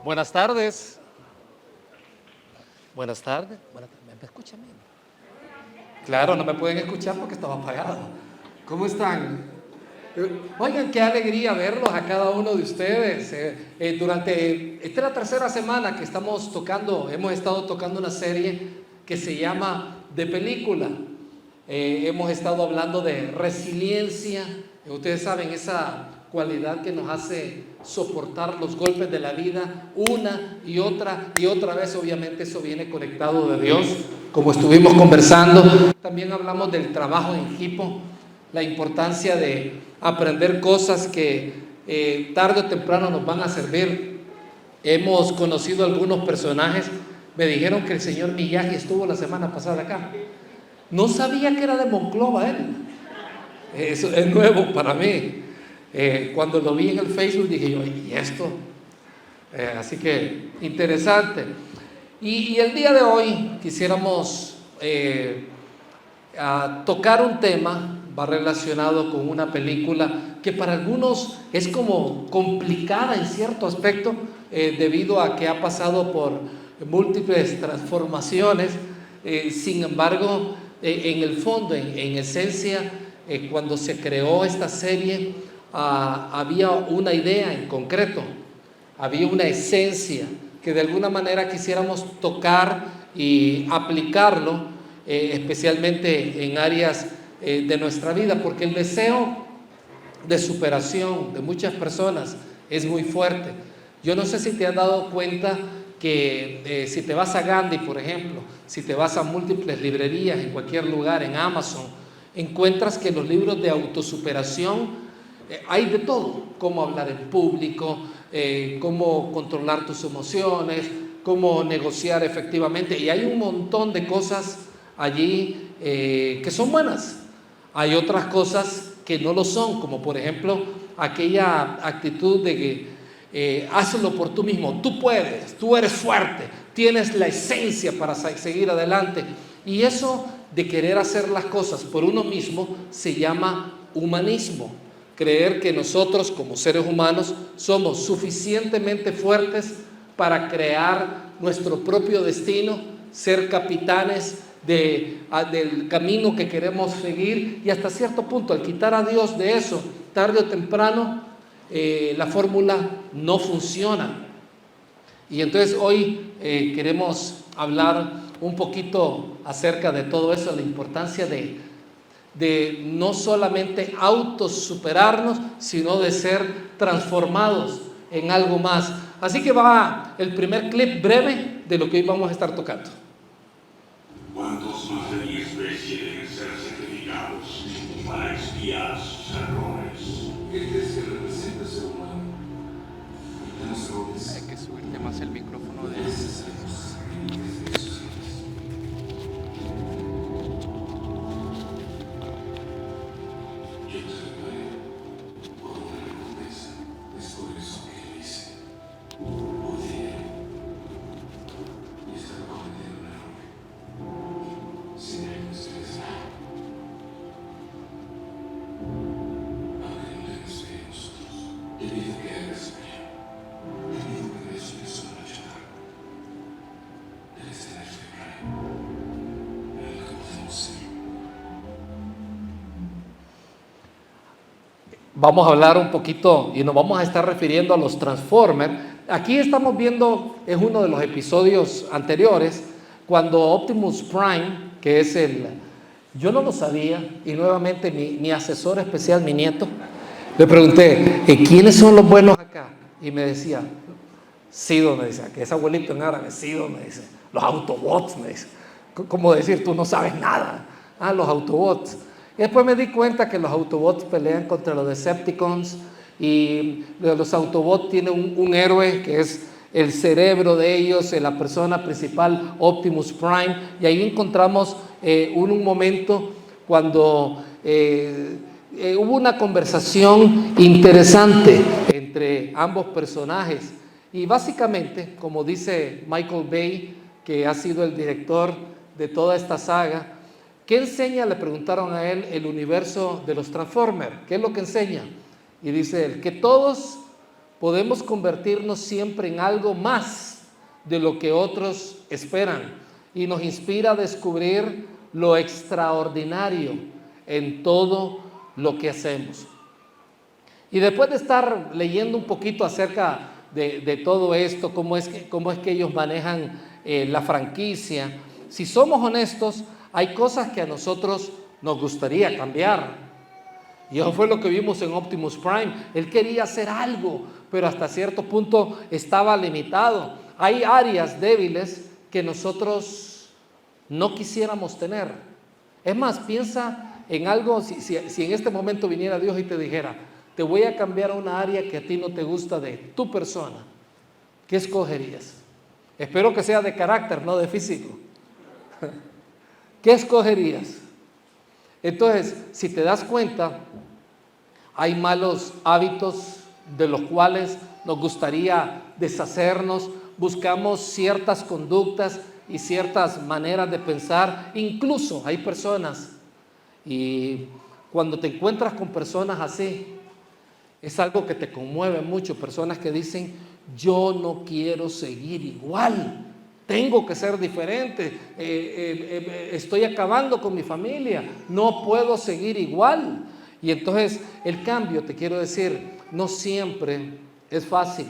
Buenas tardes. Buenas tardes. ¿Me escuchan bien? Claro, no me pueden escuchar porque estaba apagado. ¿Cómo están? Oigan, qué alegría verlos a cada uno de ustedes. Esta es la tercera semana que hemos estado tocando una serie que se llama De Película. Hemos estado hablando de resiliencia. Ustedes saben, esa cualidad que nos hace soportar los golpes de la vida una y otra vez. Obviamente eso viene conectado de Dios, como estuvimos conversando. También hablamos del trabajo en equipo, la importancia de aprender cosas que tarde o temprano nos van a servir. Hemos conocido algunos personajes. Me dijeron que el señor Miyagi estuvo la semana pasada acá. No sabía que era de Monclova él. Eso es nuevo para mí. Cuando lo vi en el Facebook dije yo, ¿y esto? Así que interesante. Y el día de hoy quisiéramos tocar un tema, va relacionado con una película que para algunos es como complicada en cierto aspecto, debido a que ha pasado por múltiples transformaciones. Sin embargo, en el fondo, en esencia, cuando se creó esta serie, había una idea en concreto, había una esencia que de alguna manera quisiéramos tocar y aplicarlo, especialmente en áreas de nuestra vida, porque el deseo de superación de muchas personas es muy fuerte. Yo no sé si te has dado cuenta que si te vas a Gandhi, por ejemplo, si te vas a múltiples librerías en cualquier lugar, en Amazon, encuentras que los libros de autosuperación hay de todo: cómo hablar en público, cómo controlar tus emociones, cómo negociar efectivamente, y hay un montón de cosas allí que son buenas. Hay otras cosas que no lo son, como por ejemplo aquella actitud de que hazlo por tú mismo, tú puedes, tú eres fuerte, tienes la esencia para seguir adelante. Y eso de querer hacer las cosas por uno mismo se llama humanismo. Creer que nosotros como seres humanos somos suficientemente fuertes para crear nuestro propio destino, ser capitanes del camino que queremos seguir, y hasta cierto punto, al quitar a Dios de eso, tarde o temprano, la fórmula no funciona. Y entonces hoy queremos hablar un poquito acerca de todo eso, la importancia de no solamente autosuperarnos, sino de ser transformados en algo más. Así que va el primer clip breve de lo que hoy vamos a estar tocando. ¿Cuántos más de mi especie deben ser sacrificados para expiar sus errores? ¿Qué crees que representa el ser humano? Hay que subirte más el micrófono de Yo te reparé por una recompensa. Es por eso que hice. Odié y estaba cometiendo un error. Sin él ustedes aunque no tengas fe en nosotros, te pido que hagas bien. Te pido que des una sola ayuda. Debes tener fe para él. En lo que podemos ser. Vamos a hablar un poquito y nos vamos a estar refiriendo a los Transformers. Aquí estamos viendo, es uno de los episodios anteriores, cuando Optimus Prime, que es yo no lo sabía, y nuevamente mi asesor especial, mi nieto, le pregunté, ¿quiénes son los buenos acá? Y me decía, Sido, me dice, que es abuelito en árabe, Sido, me dice, los Autobots, me dice. ¿Cómo decir? Tú no sabes nada. Los Autobots. Y después me di cuenta que los Autobots pelean contra los Decepticons, y los Autobots tienen un héroe que es el cerebro de ellos, la persona principal, Optimus Prime. Y ahí encontramos un momento cuando hubo una conversación interesante entre ambos personajes. Y básicamente, como dice Michael Bay, que ha sido el director de toda esta saga, ¿qué enseña? Le preguntaron a él el universo de los Transformers. ¿Qué es lo que enseña? Y dice él, que todos podemos convertirnos siempre en algo más de lo que otros esperan y nos inspira a descubrir lo extraordinario en todo lo que hacemos. Y después de estar leyendo un poquito acerca de todo esto, cómo es que ellos manejan la franquicia, si somos honestos, hay cosas que a nosotros nos gustaría cambiar. Y eso fue lo que vimos en Optimus Prime. Él quería hacer algo, pero hasta cierto punto estaba limitado. Hay áreas débiles que nosotros no quisiéramos tener. Es más, piensa en algo, si en este momento viniera Dios y te dijera, te voy a cambiar a una área que a ti no te gusta de tu persona, ¿qué escogerías? Espero que sea de carácter, no de físico. ¿Qué escogerías? Entonces, si te das cuenta, hay malos hábitos de los cuales nos gustaría deshacernos, buscamos ciertas conductas y ciertas maneras de pensar. Incluso hay personas, y cuando te encuentras con personas así, es algo que te conmueve mucho, personas que dicen, yo no quiero seguir igual, tengo que ser diferente, estoy acabando con mi familia, no puedo seguir igual. Y entonces el cambio, te quiero decir, no siempre es fácil.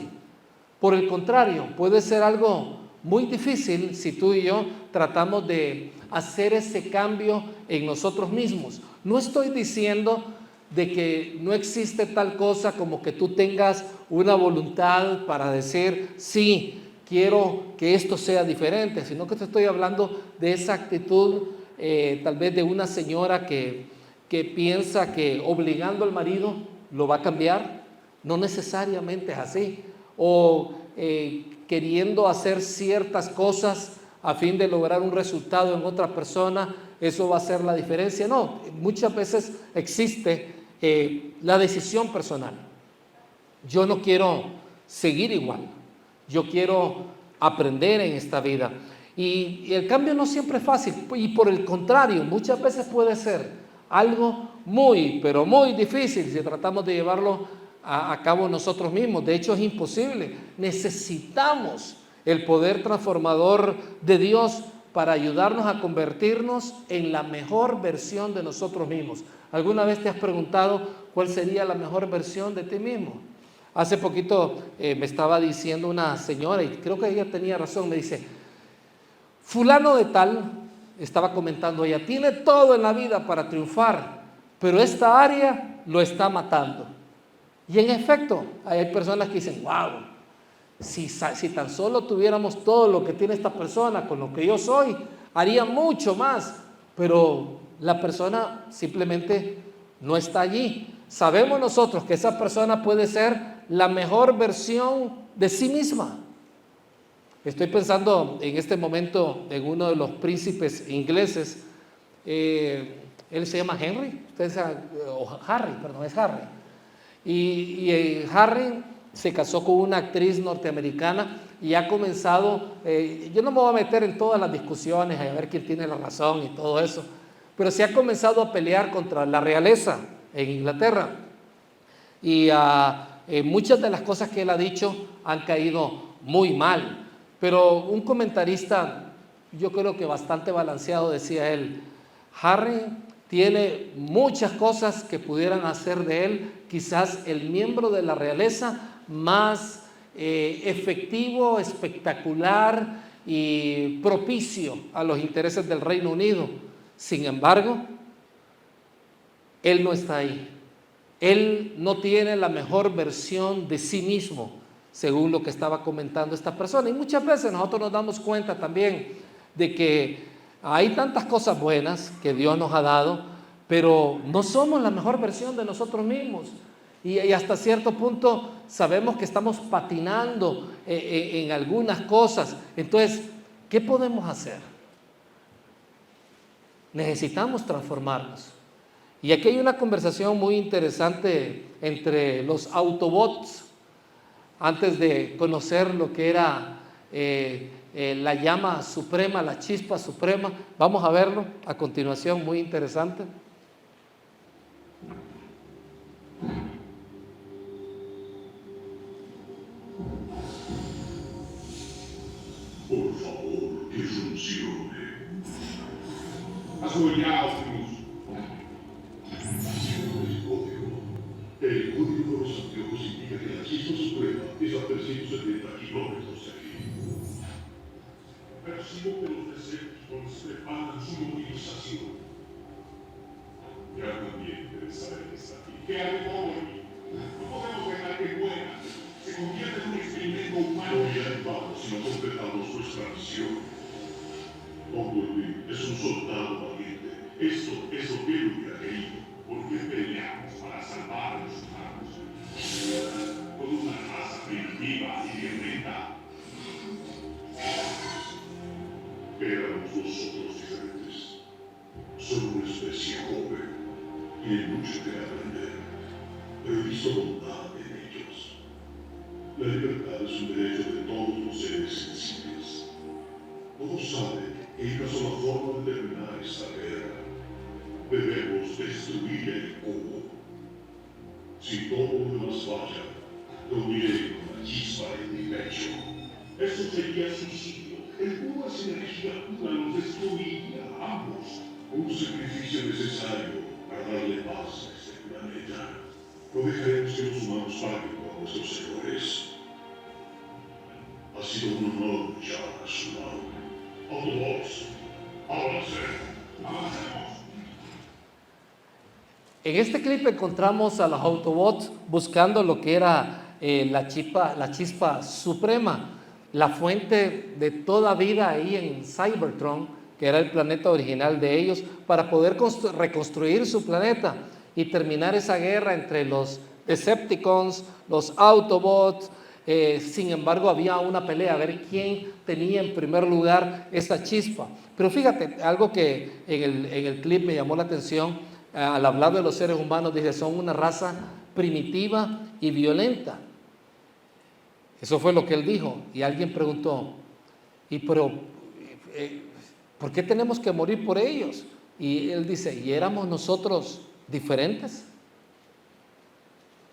Por el contrario, puede ser algo muy difícil si tú y yo tratamos de hacer ese cambio en nosotros mismos. No estoy diciendo de que no existe tal cosa como que tú tengas una voluntad para decir, sí, quiero que esto sea diferente, sino que te estoy hablando de esa actitud, tal vez de una señora que piensa que obligando al marido lo va a cambiar. No necesariamente es así. O queriendo hacer ciertas cosas a fin de lograr un resultado en otra persona, eso va a hacer la diferencia. No, muchas veces existe la decisión personal. Yo no quiero seguir igual, yo quiero aprender en esta vida. Y el cambio no siempre es fácil, y por el contrario, muchas veces puede ser algo muy, pero muy difícil si tratamos de llevarlo a cabo nosotros mismos. De hecho, es imposible. Necesitamos el poder transformador de Dios para ayudarnos a convertirnos en la mejor versión de nosotros mismos. ¿Alguna vez te has preguntado cuál sería la mejor versión de ti mismo? Hace poquito me estaba diciendo una señora, y creo que ella tenía razón, me dice, fulano de tal, estaba comentando ella, tiene todo en la vida para triunfar, pero esta área lo está matando. Y en efecto, hay personas que dicen, wow, si tan solo tuviéramos todo lo que tiene esta persona con lo que yo soy, haría mucho más, pero la persona simplemente no está allí. Sabemos nosotros que esa persona puede ser la mejor versión de sí misma. Estoy pensando en este momento en uno de los príncipes ingleses, él se llama Henry, Harry, es Harry. Y Harry se casó con una actriz norteamericana y ha comenzado, yo no me voy a meter en todas las discusiones a ver quién tiene la razón y todo eso, pero se ha comenzado a pelear contra la realeza en Inglaterra. Y muchas de las cosas que él ha dicho han caído muy mal. Pero un comentarista, yo creo que bastante balanceado, decía él, Harry tiene muchas cosas que pudieran hacer de él quizás el miembro de la realeza más efectivo, espectacular y propicio a los intereses del Reino Unido. Sin embargo, él no está ahí. Él no tiene la mejor versión de sí mismo, según lo que estaba comentando esta persona. Y muchas veces nosotros nos damos cuenta también de que hay tantas cosas buenas que Dios nos ha dado, pero no somos la mejor versión de nosotros mismos. Y hasta cierto punto sabemos que estamos patinando en algunas cosas. Entonces, ¿qué podemos hacer? Necesitamos transformarnos. Y aquí hay una conversación muy interesante entre los Autobots, antes de conocer lo que era la llama suprema, la chispa suprema. Vamos a verlo a continuación, muy interesante. Porque funcione. Hazlo ya, Optimus. El código. El código de los anteojos indica que la chispa suprema es a 370 kilómetros de aquí. Percibo que los Decepticons preparan su movilización. Ya también debes saber que está aquí. ¿Qué haré por mí? No podemos dejar que muera. Se convierte en un experimento humano. No ya vamos si no completamos nuestra misión. Bumblebee es un soldado valiente. Esto es lo que él hubiera querido. Porque peleamos para salvar a los humanos. Con una raza primitiva y violenta. Éramos nosotros diferentes. Son una especie joven. Tienen mucho que aprender. Pero he visto bondad en ellos. La libertad es un derecho de todos los seres sensibles. Todos saben que hay una sola forma de terminar esta guerra. Debemos destruir el cubo. Si todo lo demás falla, lo uniré con la chispa en mi pecho. Eso sería suicidio. El cubo es energía pura, nos destruiría a ambos. Un sacrificio necesario para darle paz a este planeta. No dejaremos que los humanos paguen por nuestros errores. Ha sido un honor luchar a su lado. Autobots, avancemos. En este clip encontramos a los Autobots buscando lo que era la chispa suprema, la fuente de toda vida ahí en Cybertron, que era el planeta original de ellos, para poder reconstruir su planeta y terminar esa guerra entre los Decepticons, los Autobots. Sin embargo, había una pelea a ver quién tenía en primer lugar esa chispa. Pero fíjate, algo que en el clip me llamó la atención, al hablar de los seres humanos, dice, son una raza primitiva y violenta. Eso fue lo que él dijo. Y alguien preguntó, ¿por qué tenemos que morir por ellos? Y él dice, ¿y éramos nosotros diferentes?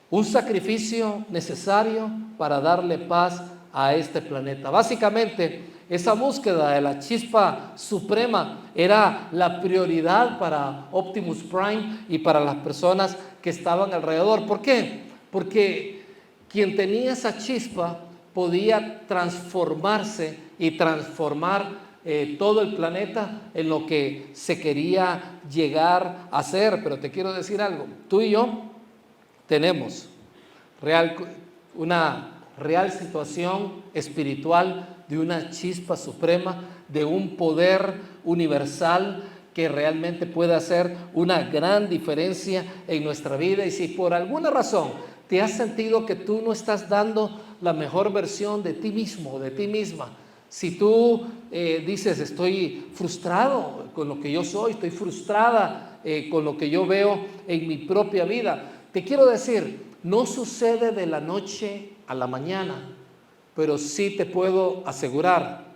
Un sacrificio necesario para darle paz a este planeta. Básicamente, esa búsqueda de la chispa suprema era la prioridad para Optimus Prime y para las personas que estaban alrededor. ¿Por qué? Porque quien tenía esa chispa podía transformarse y transformar todo el planeta en lo que se quería llegar a ser. Pero te quiero decir algo, tú y yo tenemos una real situación espiritual de una chispa suprema, de un poder universal que realmente puede hacer una gran diferencia en nuestra vida. Y si por alguna razón te has sentido que tú no estás dando la mejor versión de ti mismo o de ti misma, si tú dices, estoy frustrado con lo que yo soy, estoy frustrada con lo que yo veo en mi propia vida, te quiero decir, no sucede de la noche a la mañana, pero sí te puedo asegurar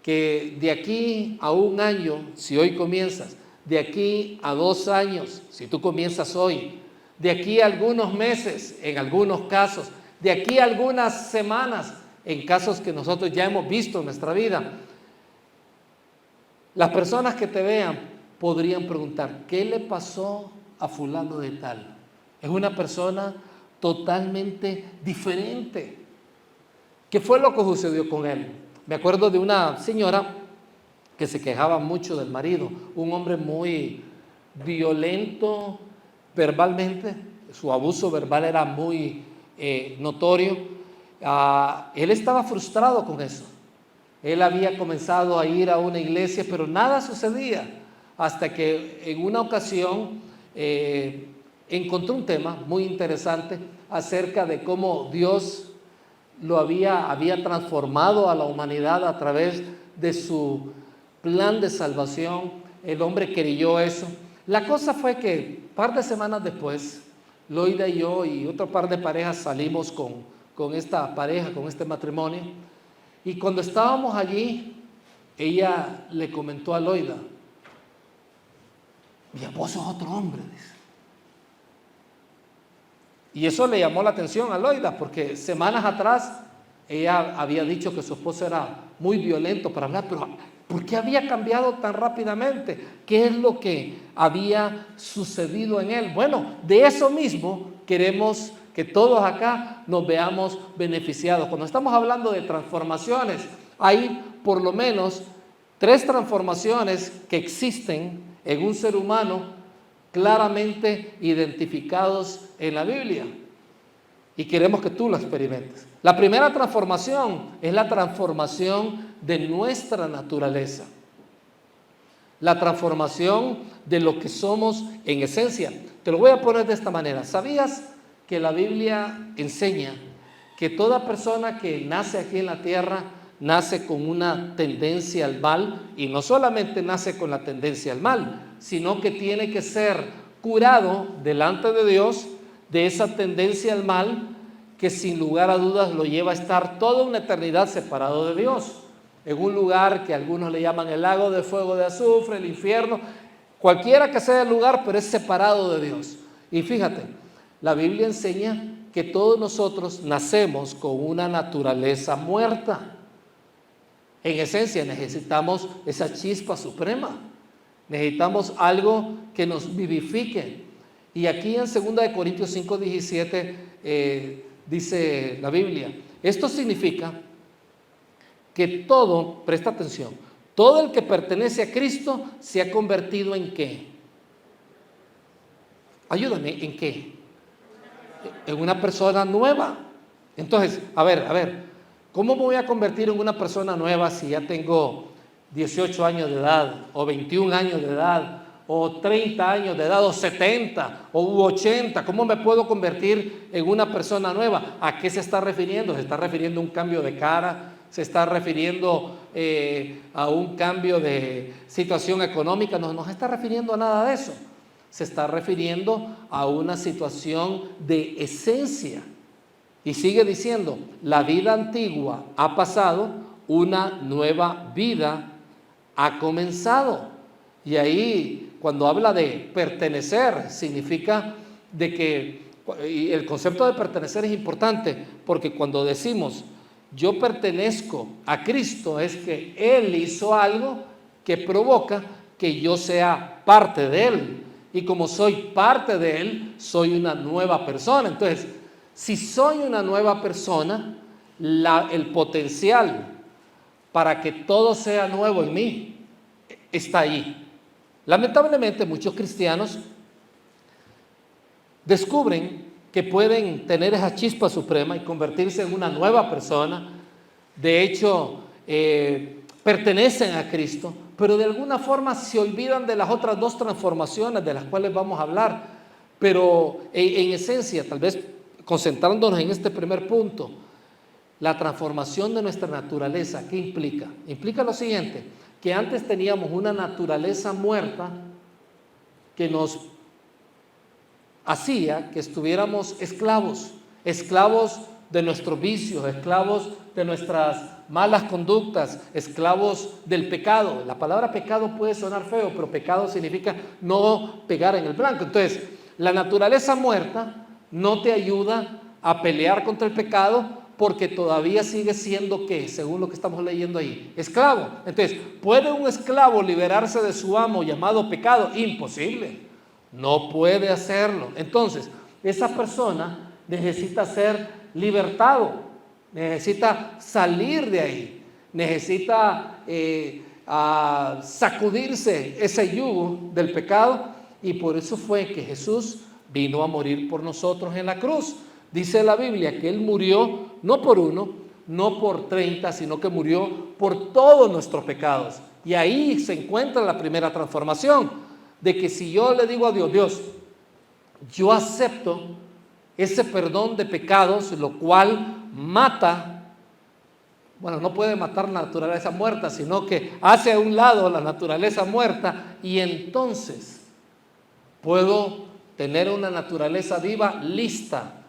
que de aquí a un año, si hoy comienzas, de aquí a 2 años, si tú comienzas hoy, de aquí a algunos meses, en algunos casos, de aquí a algunas semanas, en casos que nosotros ya hemos visto en nuestra vida, las personas que te vean podrían preguntar, ¿qué le pasó a fulano de tal? Es una persona totalmente diferente. ¿Qué fue lo que sucedió con él? Me acuerdo de una señora que se quejaba mucho del marido, un hombre muy violento verbalmente, su abuso verbal era muy notorio. Él estaba frustrado con eso. Él había comenzado a ir a una iglesia, pero nada sucedía, hasta que en una ocasión encontró un tema muy interesante acerca de cómo Dios lo había transformado a la humanidad a través de su plan de salvación. El hombre creyó eso. La cosa fue que un par de semanas después, Loida y yo y otro par de parejas salimos con esta pareja, con este matrimonio, y cuando estábamos allí, ella le comentó a Loida, mi esposo es otro hombre, dice. Y eso le llamó la atención a Loida, porque semanas atrás ella había dicho que su esposo era muy violento para hablar, pero ¿por qué había cambiado tan rápidamente? ¿Qué es lo que había sucedido en él? Bueno, de eso mismo queremos que todos acá nos veamos beneficiados. Cuando estamos hablando de transformaciones, hay por lo menos 3 transformaciones que existen en un ser humano claramente identificados en la Biblia. Y queremos que tú lo experimentes. La primera transformación es la transformación de nuestra naturaleza. La transformación de lo que somos en esencia. Te lo voy a poner de esta manera. ¿Sabías que la Biblia enseña que toda persona que nace aquí en la tierra nace con una tendencia al mal? Y no solamente nace con la tendencia al mal, sino que tiene que ser curado delante de Dios de esa tendencia al mal, que sin lugar a dudas lo lleva a estar toda una eternidad separado de Dios, en un lugar que algunos le llaman el lago de fuego de azufre, el infierno, cualquiera que sea el lugar, pero es separado de Dios. Y fíjate, la Biblia enseña que todos nosotros nacemos con una naturaleza muerta. En esencia necesitamos esa chispa suprema, necesitamos algo que nos vivifique. Y aquí en 2 Corintios 5:17 dice la Biblia, esto significa que todo, presta atención, todo el que pertenece a Cristo se ha convertido ¿en qué? Ayúdame, ¿en qué? En una persona nueva. Entonces, a ver, ¿cómo me voy a convertir en una persona nueva si ya tengo 18 años de edad, o 21 años de edad, o 30 años de edad, o 70, o 80? ¿Cómo me puedo convertir en una persona nueva? ¿A qué se está refiriendo? ¿Se está refiriendo a un cambio de cara? ¿Se está refiriendo a un cambio de situación económica? No se está refiriendo a nada de eso. Se está refiriendo a una situación de esencia. Y sigue diciendo, la vida antigua ha pasado, una nueva vida ha comenzado. Y ahí, cuando habla de pertenecer, significa de que, y el concepto de pertenecer es importante, porque cuando decimos yo pertenezco a Cristo, es que Él hizo algo que provoca que yo sea parte de Él. Y como soy parte de Él, soy una nueva persona. Entonces, si soy una nueva persona, el potencial para que todo sea nuevo en mí está ahí. Lamentablemente, muchos cristianos descubren que pueden tener esa chispa suprema y convertirse en una nueva persona. De hecho, pertenecen a Cristo, pero de alguna forma se olvidan de las otras 2 transformaciones de las cuales vamos a hablar. Pero en esencia, tal vez concentrándonos en este primer punto, la transformación de nuestra naturaleza, ¿qué implica? Implica lo siguiente, que antes teníamos una naturaleza muerta que nos hacía que estuviéramos esclavos de nuestros vicios, esclavos de nuestras malas conductas, esclavos del pecado. La palabra pecado puede sonar feo, pero pecado significa no pegar en el blanco. Entonces, la naturaleza muerta no te ayuda a pelear contra el pecado, porque todavía sigue siendo, ¿qué? Según lo que estamos leyendo ahí, esclavo. Entonces, ¿puede un esclavo liberarse de su amo llamado pecado? Imposible, no puede hacerlo. Entonces, esa persona necesita ser libertado, necesita salir de ahí, necesita sacudirse ese yugo del pecado, y por eso fue que Jesús vino a morir por nosotros en la cruz. Dice la Biblia que Él murió no por 1, no por 30, sino que murió por todos nuestros pecados. Y ahí se encuentra la primera transformación, de que si yo le digo a Dios, Dios, yo acepto ese perdón de pecados, lo cual mata, bueno, no puede matar la naturaleza muerta, sino que hace a un lado la naturaleza muerta, y entonces puedo tener una naturaleza viva lista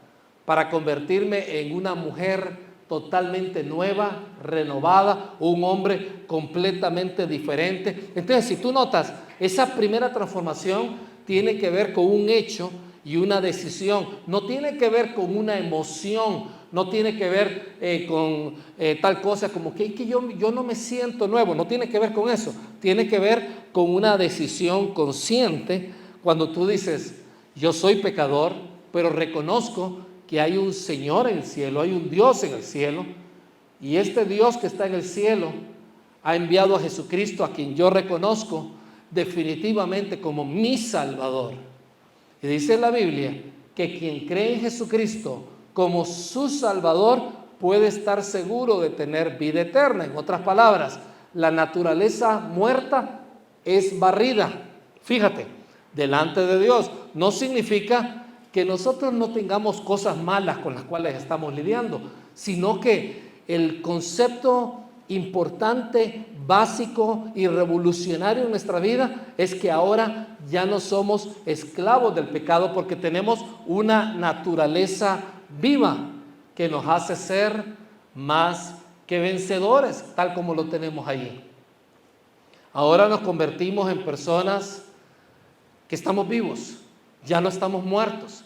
para convertirme en una mujer totalmente nueva, renovada, un hombre completamente diferente. Entonces, si tú notas, esa primera transformación tiene que ver con un hecho, y una decisión. No tiene que ver con una emoción, no tiene que ver con tal cosa como que yo no me siento nuevo, no tiene que ver con eso. Tiene que ver con una decisión consciente cuando tú dices, yo soy pecador, pero reconozco que hay un Señor en el cielo, hay un Dios en el cielo, y este Dios que está en el cielo ha enviado a Jesucristo, a quien yo reconozco definitivamente como mi Salvador. Y dice la Biblia que quien cree en Jesucristo como su Salvador puede estar seguro de tener vida eterna. En otras palabras, la naturaleza muerta es barrida. Fíjate, delante de Dios. No significa que nosotros no tengamos cosas malas con las cuales estamos lidiando, sino que el concepto importante, básico y revolucionario en nuestra vida es que ahora ya no somos esclavos del pecado, porque tenemos una naturaleza viva que nos hace ser más que vencedores, tal como lo tenemos allí. Ahora nos convertimos en personas que estamos vivos, ya no estamos muertos.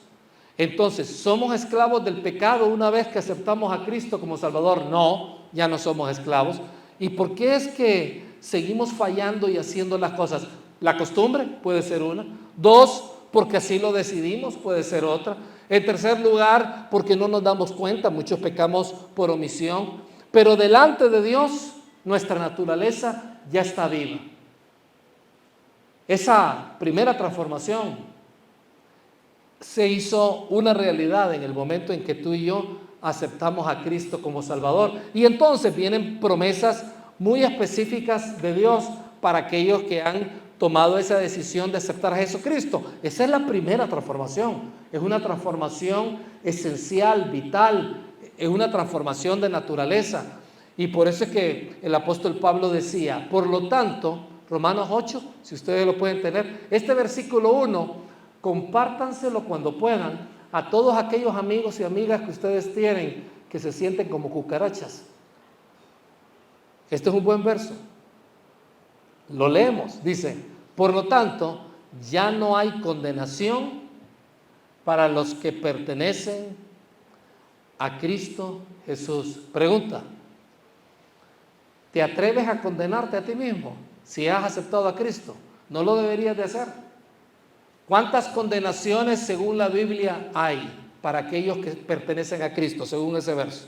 Entonces, ¿somos esclavos del pecado una vez que aceptamos a Cristo como Salvador? No, ya no somos esclavos. ¿Y por qué es que seguimos fallando y haciendo las cosas? La costumbre puede ser una. 2, porque así lo decidimos, puede ser otra. En tercer lugar, porque no nos damos cuenta, muchos pecamos por omisión. Pero delante de Dios, nuestra naturaleza ya está viva. Esa primera transformación se hizo una realidad en el momento en que tú y yo aceptamos a Cristo como Salvador. Y entonces vienen promesas muy específicas de Dios para aquellos que han tomado esa decisión de aceptar a Jesucristo. Esa es la primera transformación. Es una transformación esencial, vital, es una transformación de naturaleza. Y por eso es que el apóstol Pablo decía, por lo tanto, Romanos 8, si ustedes lo pueden tener, este versículo 1, compártanselo cuando puedan a todos aquellos amigos y amigas que ustedes tienen que se sienten como cucarachas. Este es un buen verso. Lo leemos, dice, por lo tanto, ya no hay condenación para los que pertenecen a Cristo Jesús. Pregunta, ¿te atreves a condenarte a ti mismo si has aceptado a Cristo? No lo deberías de hacer. ¿Cuántas condenaciones según la Biblia hay para aquellos que pertenecen a Cristo, según ese verso?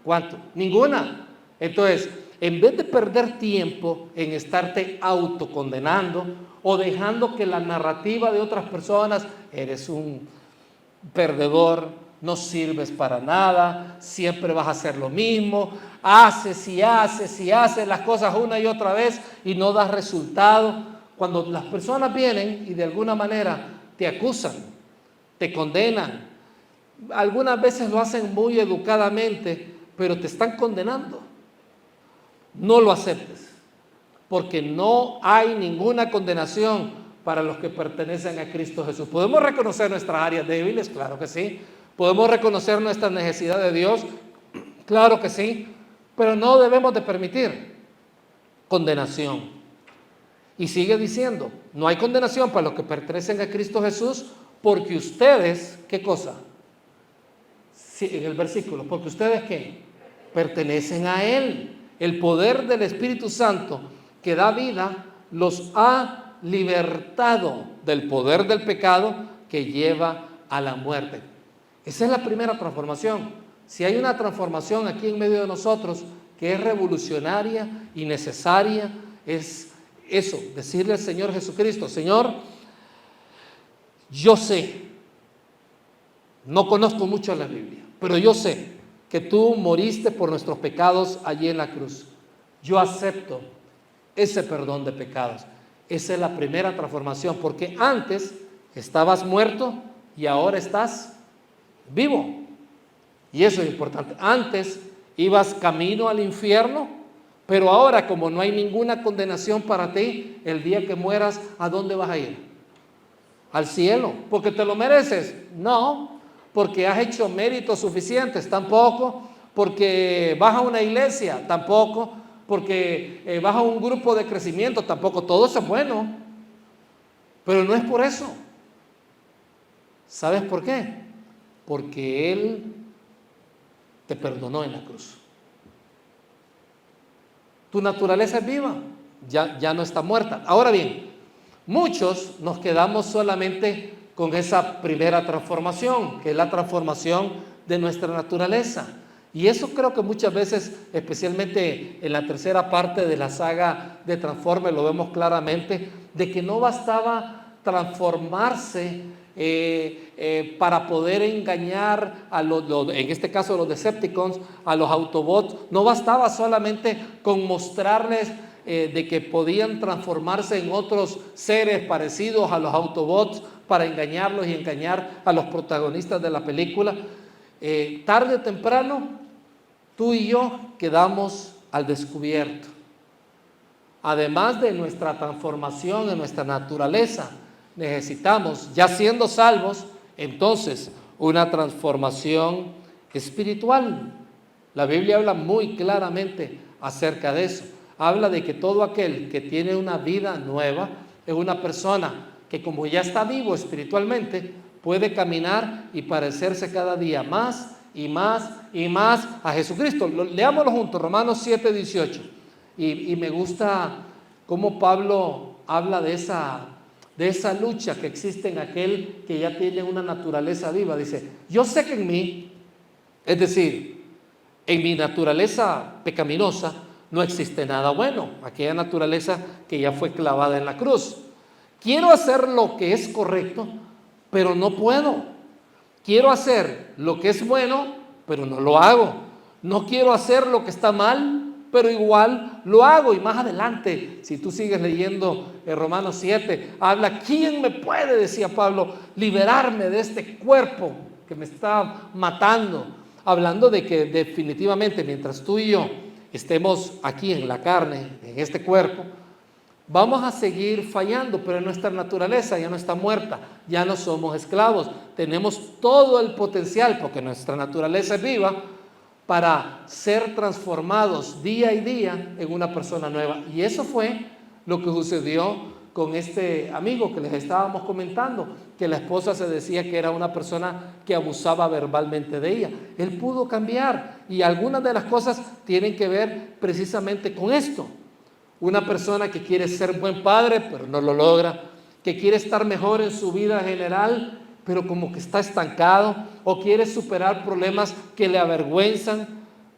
¿Cuánto? Ninguna. Entonces, en vez de perder tiempo en estarte autocondenando o dejando que la narrativa de otras personas, eres un perdedor, no sirves para nada, siempre vas a hacer lo mismo, haces las cosas una y otra vez y no das resultado. Cuando las personas vienen y de alguna manera te acusan, te condenan, algunas veces lo hacen muy educadamente, pero te están condenando. No lo aceptes, porque no hay ninguna condenación para los que pertenecen a Cristo Jesús. ¿Podemos reconocer nuestras áreas débiles? Claro que sí. ¿Podemos reconocer nuestra necesidad de Dios? Claro que sí. Pero no debemos de permitir condenación. Y sigue diciendo, no hay condenación para los que pertenecen a Cristo Jesús, porque ustedes, ¿qué cosa? Sí, en el versículo, porque ustedes ¿qué? Pertenecen a Él. El poder del Espíritu Santo que da vida los ha libertado del poder del pecado que lleva a la muerte. Esa es la primera transformación. Si hay una transformación aquí en medio de nosotros que es revolucionaria y necesaria, es eso, decirle al Señor Jesucristo, Señor, yo sé, no conozco mucho la Biblia, pero yo sé que tú moriste por nuestros pecados allí en la cruz. Yo acepto ese perdón de pecados. Esa es la primera transformación, porque antes estabas muerto y ahora estás vivo. Y eso es importante. Antes ibas camino al infierno, pero ahora, como no hay ninguna condenación para ti, el día que mueras, ¿a dónde vas a ir? Al cielo. ¿Porque te lo mereces? No. ¿Porque has hecho méritos suficientes? Tampoco. ¿Porque vas a una iglesia? Tampoco. ¿Porque vas a un grupo de crecimiento? Tampoco. Todo eso es bueno. Pero no es por eso. ¿Sabes por qué? Porque Él te perdonó en la cruz. Tu naturaleza es viva, ya no está muerta. Ahora bien, muchos nos quedamos solamente con esa primera transformación, que es la transformación de nuestra naturaleza. Y eso creo que muchas veces, especialmente en la tercera parte de la saga de Transformers, lo vemos claramente, de que no bastaba transformarse para poder engañar a en este caso a los Decepticons, a los Autobots. No bastaba solamente con mostrarles de que podían transformarse en otros seres parecidos a los Autobots para engañarlos y engañar a los protagonistas de la película. Tarde o temprano, tú y yo quedamos al descubierto. Además de nuestra transformación en nuestra naturaleza, necesitamos, ya siendo salvos, entonces una transformación espiritual. La Biblia habla muy claramente acerca de eso. Habla de que todo aquel que tiene una vida nueva es una persona que, como ya está vivo espiritualmente, puede caminar y parecerse cada día más y más y más a Jesucristo. Leámoslo juntos, Romanos 7:18. Y me gusta cómo Pablo habla de esa lucha que existe en aquel que ya tiene una naturaleza viva. Dice, yo sé que en mí, es decir, en mi naturaleza pecaminosa, no existe nada bueno, aquella naturaleza que ya fue clavada en la cruz. Quiero hacer lo que es correcto, pero no puedo. Quiero hacer lo que es bueno, pero no lo hago. No quiero hacer lo que está mal, pero igual lo hago. Y más adelante, si tú sigues leyendo en Romanos 7, habla, ¿quién me puede, decía Pablo, liberarme de este cuerpo que me está matando? Hablando de que definitivamente mientras tú y yo estemos aquí en la carne, en este cuerpo, vamos a seguir fallando, pero nuestra naturaleza ya no está muerta, ya no somos esclavos, tenemos todo el potencial, porque nuestra naturaleza es viva, para ser transformados día y día en una persona nueva. Y eso fue lo que sucedió con este amigo que les estábamos comentando, que la esposa se decía que era una persona que abusaba verbalmente de ella. Él pudo cambiar, y algunas de las cosas tienen que ver precisamente con esto. Una persona que quiere ser buen padre, pero no lo logra, que quiere estar mejor en su vida general, pero como que está estancado, o quiere superar problemas que le avergüenzan,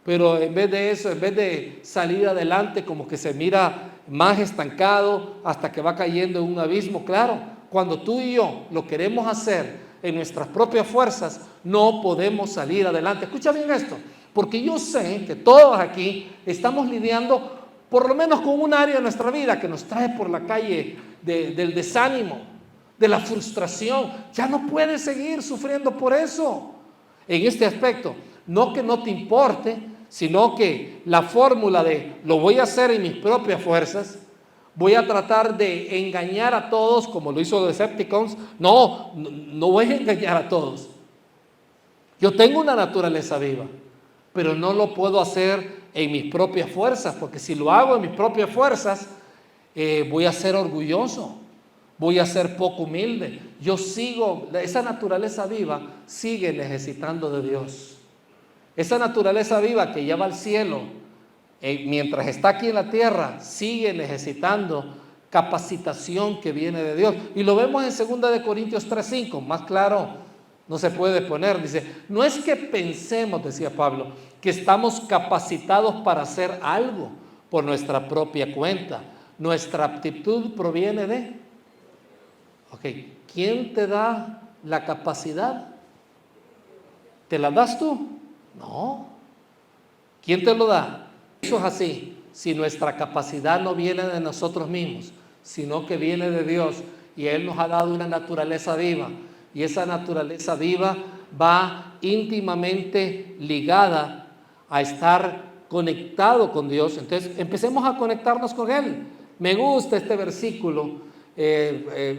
pero en vez de eso, en vez de salir adelante, como que se mira más estancado hasta que va cayendo en un abismo. Claro, cuando tú y yo lo queremos hacer en nuestras propias fuerzas, no podemos salir adelante. Escucha bien esto, porque yo sé que todos aquí estamos lidiando por lo menos con un área de nuestra vida que nos trae por la calle del desánimo, de la frustración. Ya no puedes seguir sufriendo por eso. En este aspecto, no que no te importe, sino que la fórmula de lo voy a hacer en mis propias fuerzas, voy a tratar de engañar a todos como lo hizo Decepticons. No voy a engañar a todos. Yo tengo una naturaleza viva, pero no lo puedo hacer en mis propias fuerzas, porque si lo hago en mis propias fuerzas, voy a ser orgulloso, voy a ser poco humilde. Esa naturaleza viva sigue necesitando de Dios. Esa naturaleza viva que ya va al cielo, mientras está aquí en la tierra, sigue necesitando capacitación que viene de Dios. Y lo vemos en 2 Corintios 3:5, más claro no se puede poner. Dice, no es que pensemos, decía Pablo, que estamos capacitados para hacer algo por nuestra propia cuenta. Nuestra aptitud proviene de... ¿Quién te da la capacidad? ¿Te la das tú? No. ¿Quién te lo da? Eso es así. Si nuestra capacidad no viene de nosotros mismos, sino que viene de Dios, y Él nos ha dado una naturaleza viva, y esa naturaleza viva va íntimamente ligada a estar conectado con Dios. Entonces empecemos a conectarnos con Él. Me gusta este versículo.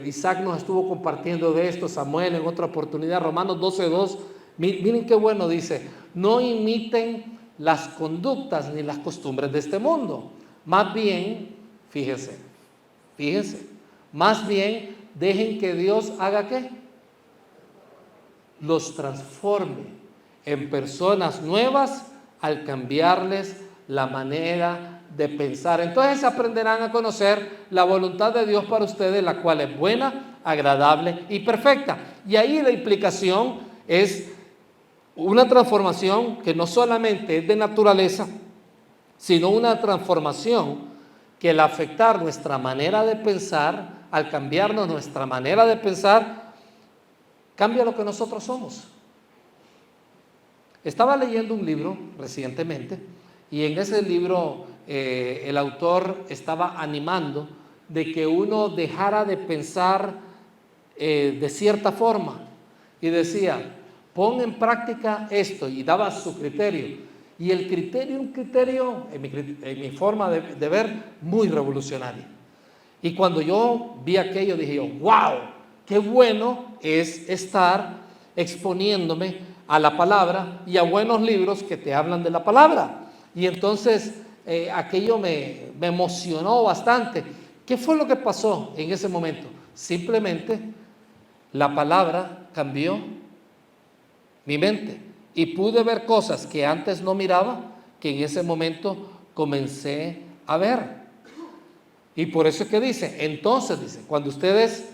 Isaac nos estuvo compartiendo de esto, Samuel en otra oportunidad, Romanos 12:2. Miren qué bueno, dice, no imiten las conductas ni las costumbres de este mundo. Más bien, fíjense, más bien dejen que Dios haga ¿qué? los transforme en personas nuevas al cambiarles la manera de pensar. Entonces aprenderán a conocer la voluntad de Dios para ustedes, la cual es buena, agradable y perfecta. Y ahí la implicación es una transformación que no solamente es de naturaleza, sino una transformación que al afectar nuestra manera de pensar, al cambiarnos nuestra manera de pensar, cambia lo que nosotros somos. Estaba leyendo un libro recientemente y en ese libro el autor estaba animando de que uno dejara de pensar de cierta forma y decía, pon en práctica esto, y daba su criterio. Y el criterio, un criterio, en mi forma de ver, muy revolucionario. Y cuando yo vi aquello dije yo, wow, qué bueno es estar exponiéndome a la palabra y a buenos libros que te hablan de la palabra. Y entonces aquello me emocionó bastante. ¿Qué fue lo que pasó en ese momento? Simplemente la palabra cambió mi mente y pude ver cosas que antes no miraba, que en ese momento comencé a ver. Y por eso es que dice, entonces dice, cuando ustedes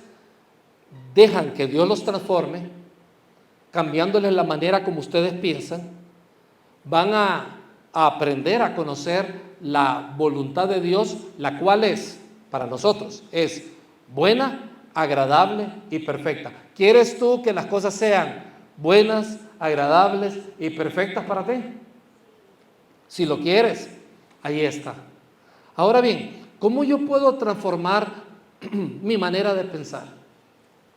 dejan que Dios los transforme, cambiándoles la manera como ustedes piensan, van a aprender a conocer la voluntad de Dios, la cual es, para nosotros, es buena, agradable y perfecta. ¿Quieres tú que las cosas sean buenas, agradables y perfectas para ti? Si lo quieres, ahí está. Ahora bien, ¿cómo yo puedo transformar mi manera de pensar?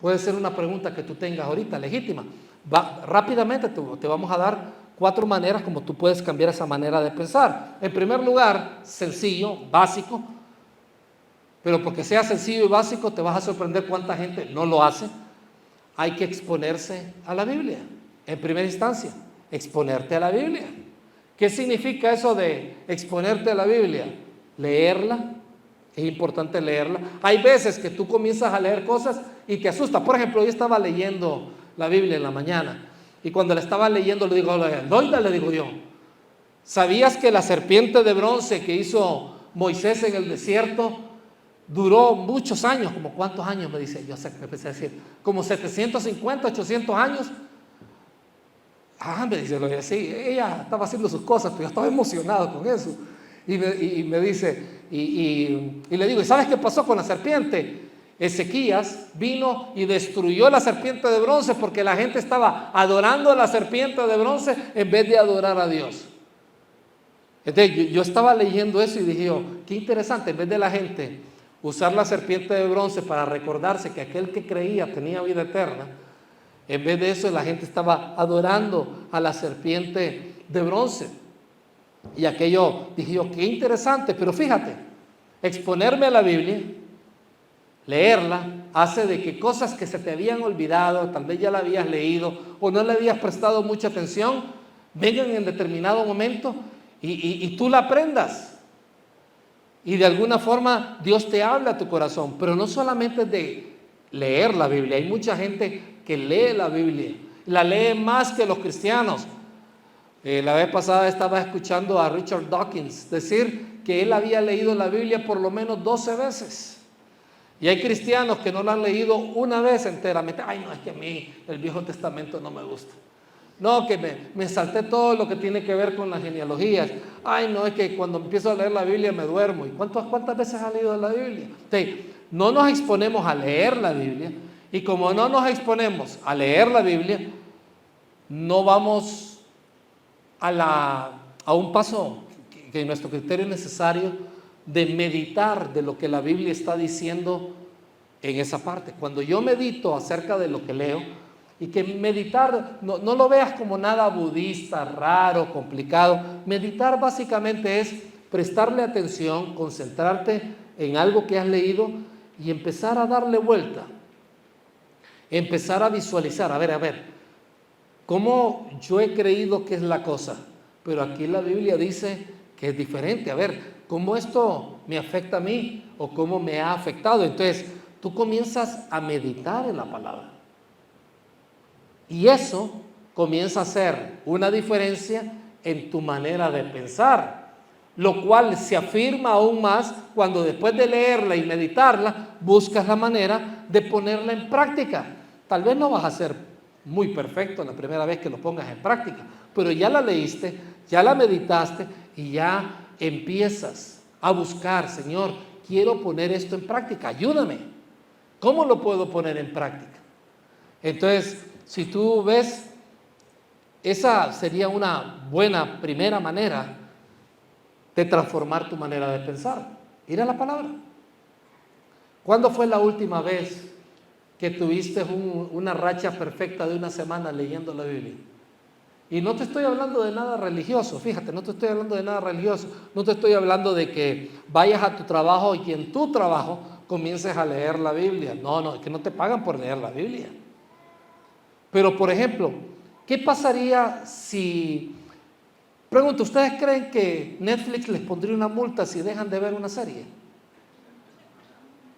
Puede ser una pregunta que tú tengas ahorita, legítima. Rápidamente te vamos a dar 4 maneras como tú puedes cambiar esa manera de pensar. En primer lugar, sencillo, básico, pero porque sea sencillo y básico te vas a sorprender cuánta gente no lo hace. Hay que exponerse a la Biblia. En primera instancia, exponerte a la Biblia. ¿Qué significa eso de exponerte a la Biblia? Leerla. Es importante leerla. Hay veces que tú comienzas a leer cosas y te asustas. Por ejemplo, yo estaba leyendo la Biblia en la mañana y cuando la estaba leyendo le digo, Loida, le digo yo, ¿sabías que la serpiente de bronce que hizo Moisés en el desierto duró muchos años? ¿Como cuántos años? Me dice, yo empecé a decir, como 750, 800 años. Me dice, sí, ella estaba haciendo sus cosas, pero yo estaba emocionado con eso. Y me dice, y le digo, ¿y sabes qué pasó con la serpiente? Ezequías vino y destruyó la serpiente de bronce porque la gente estaba adorando a la serpiente de bronce en vez de adorar a Dios. Entonces yo estaba leyendo eso y dije yo, qué interesante, en vez de la gente usar la serpiente de bronce para recordarse que aquel que creía tenía vida eterna, en vez de eso la gente estaba adorando a la serpiente de bronce. Y aquello, dije yo, qué interesante, pero fíjate, exponerme a la Biblia, leerla, hace de que cosas que se te habían olvidado, tal vez ya la habías leído o no le habías prestado mucha atención, vengan en determinado momento y tú la aprendas. Y de alguna forma Dios te habla a tu corazón, pero no solamente de leer la Biblia. Hay mucha gente que lee la Biblia, la lee más que los cristianos. La vez pasada estaba escuchando a Richard Dawkins decir que él había leído la Biblia por lo menos 12 veces. Y hay cristianos que no la han leído una vez enteramente. Ay, no, es que a mí el Viejo Testamento no me gusta. No, que me salté todo lo que tiene que ver con las genealogías. Ay, no, es que cuando empiezo a leer la Biblia me duermo. ¿Y cuántas veces has leído la Biblia? Entonces, no nos exponemos a leer la Biblia. Y como no nos exponemos a leer la Biblia, no vamos a un paso que en nuestro criterio es necesario de meditar de lo que la Biblia está diciendo en esa parte. Cuando yo medito acerca de lo que leo, y que meditar no lo veas como nada budista, raro, complicado. Meditar básicamente es prestarle atención, concentrarte en algo que has leído y empezar a darle vuelta, empezar a visualizar, a ver, ¿cómo yo he creído que es la cosa? Pero aquí la Biblia dice que es diferente. A ver, ¿cómo esto me afecta a mí? ¿O cómo me ha afectado? Entonces, tú comienzas a meditar en la palabra. Y eso comienza a hacer una diferencia en tu manera de pensar, lo cual se afirma aún más cuando después de leerla y meditarla, buscas la manera de ponerla en práctica. Tal vez no vas a ser muy perfecto la primera vez que lo pongas en práctica, pero ya la leíste, ya la meditaste y ya empiezas a buscar, Señor, quiero poner esto en práctica, ayúdame. ¿Cómo lo puedo poner en práctica? Entonces, si tú ves, esa sería una buena primera manera de transformar tu manera de pensar. Ir a la palabra. ¿Cuándo fue la última vez que tuviste una racha perfecta de una semana leyendo la Biblia? Y no te estoy hablando de nada religioso, fíjate, no te estoy hablando de nada religioso, no te estoy hablando de que vayas a tu trabajo y en tu trabajo comiences a leer la Biblia. No, es que no te pagan por leer la Biblia. Pero, por ejemplo, ¿qué pasaría si... Pregunto, ¿ustedes creen que Netflix les pondría una multa si dejan de ver una serie?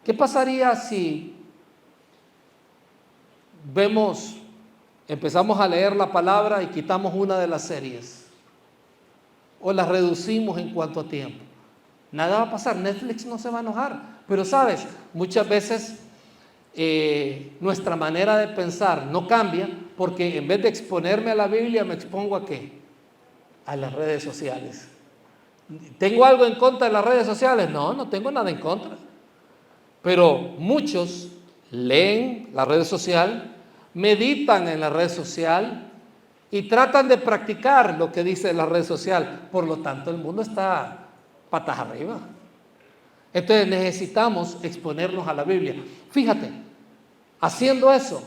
¿Qué pasaría si empezamos a leer la palabra y quitamos una de las series? O la reducimos en cuanto a tiempo. Nada va a pasar, Netflix no se va a enojar. Pero sabes, muchas veces nuestra manera de pensar no cambia porque en vez de exponerme a la Biblia, me expongo ¿a qué? A las redes sociales. ¿Tengo algo en contra de las redes sociales? No tengo nada en contra. Pero muchos leen la red social, meditan en la red social y tratan de practicar lo que dice la red social. Por lo tanto, el mundo está patas arriba. Entonces necesitamos exponernos a la Biblia. Fíjate, haciendo eso,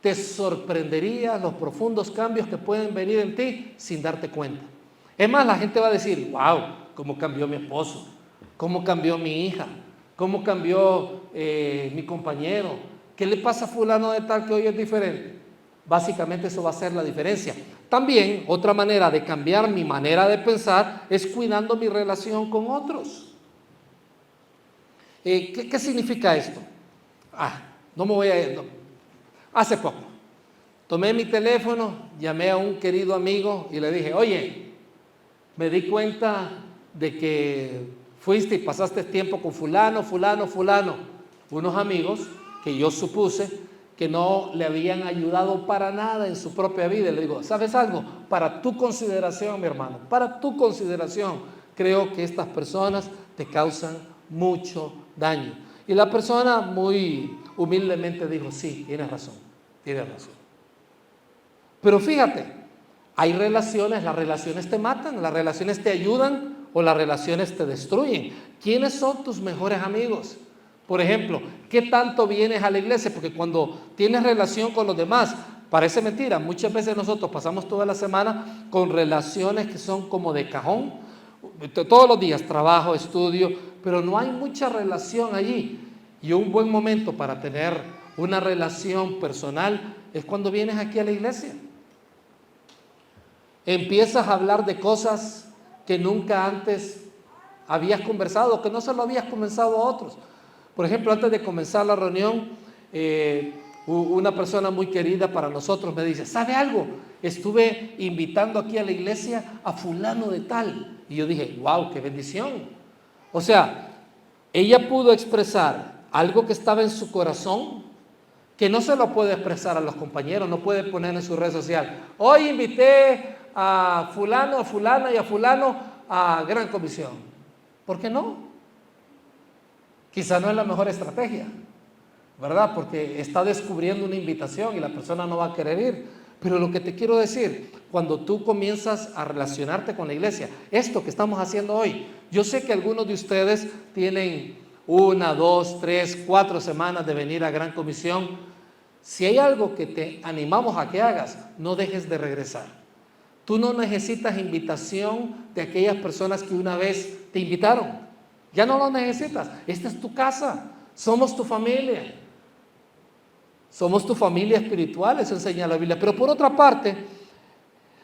te sorprendería los profundos cambios que pueden venir en ti sin darte cuenta. Es más, la gente va a decir, wow, cómo cambió mi esposo, cómo cambió mi hija, cómo cambió mi compañero, ¿qué le pasa a fulano de tal que hoy es diferente? Básicamente eso va a ser la diferencia. También otra manera de cambiar mi manera de pensar es cuidando mi relación con otros. ¿Qué significa esto? Hace poco, tomé mi teléfono, llamé a un querido amigo y le dije, oye, me di cuenta de que fuiste y pasaste tiempo con fulano, unos amigos que yo supuse que no le habían ayudado para nada en su propia vida. Y le digo, ¿sabes algo? Para tu consideración, mi hermano, para tu consideración, creo que estas personas te causan mucho daño. Y la persona muy humildemente dijo, sí, tienes razón. Pero fíjate, hay relaciones, las relaciones te matan, las relaciones te ayudan o las relaciones te destruyen. ¿Quiénes son tus mejores amigos? Por ejemplo, ¿qué tanto vienes a la iglesia? Porque cuando tienes relación con los demás, parece mentira, muchas veces nosotros pasamos toda la semana con relaciones que son como de cajón, todos los días, trabajo, estudio, pero no hay mucha relación allí. Y un buen momento para tener una relación personal es cuando vienes aquí a la iglesia. Empiezas a hablar de cosas que nunca antes habías conversado, que no se lo habías comenzado a otros. Por ejemplo, antes de comenzar la reunión, una persona muy querida para nosotros me dice, ¿sabe algo? Estuve invitando aquí a la iglesia a fulano de tal. Y yo dije, wow, qué bendición. O sea, ella pudo expresar algo que estaba en su corazón, que no se lo puede expresar a los compañeros, no puede poner en su red social. Hoy invité a fulano, a fulana y a fulano a Gran Comisión. ¿Por qué no? Quizá no es la mejor estrategia, ¿verdad? Porque está descubriendo una invitación y la persona no va a querer ir. Pero lo que te quiero decir, cuando tú comienzas a relacionarte con la iglesia, esto que estamos haciendo hoy, yo sé que algunos de ustedes tienen 1, 2, 3, 4 semanas de venir a Gran Comisión. Si hay algo que te animamos a que hagas, no dejes de regresar. Tú no necesitas invitación de aquellas personas que una vez te invitaron. Ya no lo necesitas. Esta es tu casa. Somos tu familia. Somos tu familia espiritual, eso enseña la Biblia. Pero por otra parte,